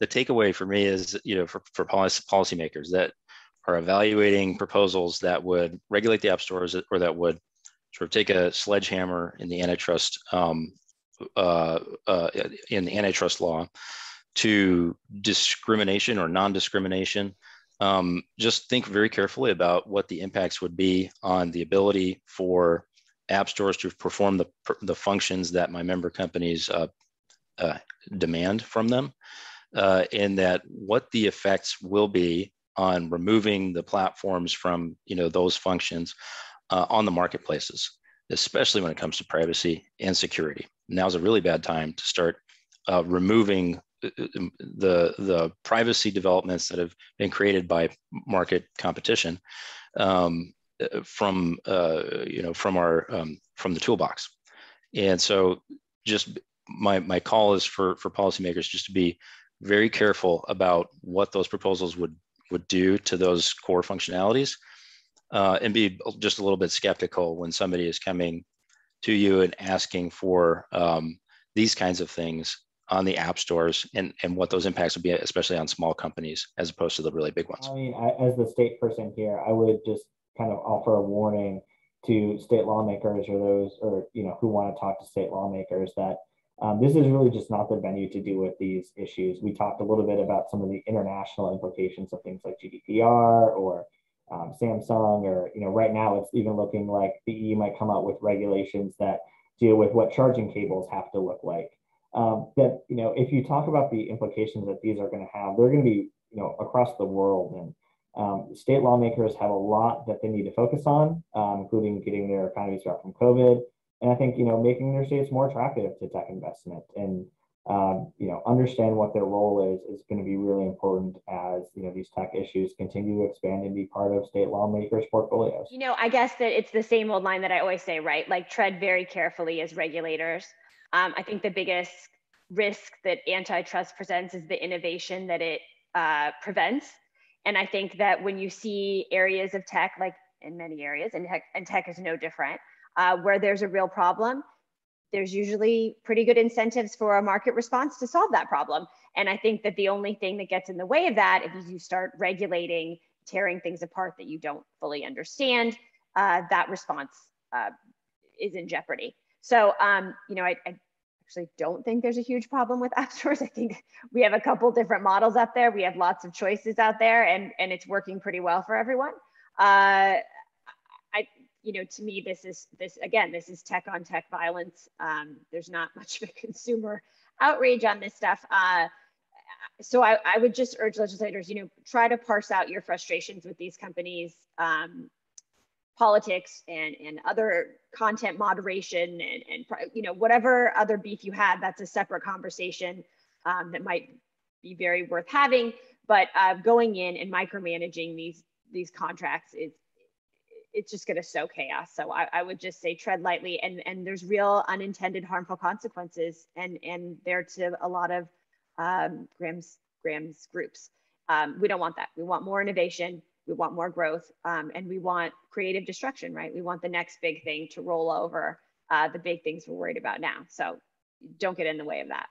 the takeaway for me is, for policymakers that are evaluating proposals that would regulate the app stores, or that would sort of take a sledgehammer in the antitrust law to discrimination or non-discrimination. Just think very carefully about what the impacts would be on the ability for app stores to perform the functions that my member companies demand from them, and that what the effects will be on removing the platforms from those functions on the marketplaces, especially when it comes to privacy and security. Now's a really bad time to start removing the privacy developments that have been created by market competition from the toolbox. And so, just my call is for policymakers just to be very careful about what those proposals would do to those core functionalities, and be just a little bit skeptical when somebody is coming to you and asking for these kinds of things on the app stores, and what those impacts would be, especially on small companies as opposed to the really big ones. I mean, as the state person here, I would just kind of offer a warning to state lawmakers, or those, or who want to talk to state lawmakers, that this is really just not the venue to deal with these issues. We talked a little bit about some of the international implications of things like GDPR or Samsung, or right now it's even looking like the EU might come out with regulations that deal with what charging cables have to look like. That if you talk about the implications that these are going to have, they're going to be across the world, and state lawmakers have a lot that they need to focus on, including getting their economies back from COVID, and I think making their states more attractive to tech investment, and understand what their role is going to be really important as these tech issues continue to expand and be part of state lawmakers' portfolios. I guess that it's the same old line that I always say, right? Like, tread very carefully as regulators. I think the biggest risk that antitrust presents is the innovation that it prevents. And I think that when you see areas of tech, like in many areas, and tech is no different, where there's a real problem, there's usually pretty good incentives for a market response to solve that problem. And I think that the only thing that gets in the way of that, if you start regulating, tearing things apart that you don't fully understand, that response is in jeopardy. So, I actually don't think there's a huge problem with app stores. I think we have a couple different models up there. We have lots of choices out there, and it's working pretty well for everyone. To me, this is tech on tech violence. There's not much of a consumer outrage on this stuff. So I would just urge legislators, try to parse out your frustrations with these companies, politics and other content moderation and whatever other beef you had. That's a separate conversation that might be very worth having. But going in and micromanaging these contracts it's just going to sow chaos. So I would just say tread lightly, and there's real unintended harmful consequences, and they're to a lot of Graham's groups. We don't want that. We want more innovation. We want more growth, and we want creative destruction, right? We want the next big thing to roll over the big things we're worried about now. So don't get in the way of that.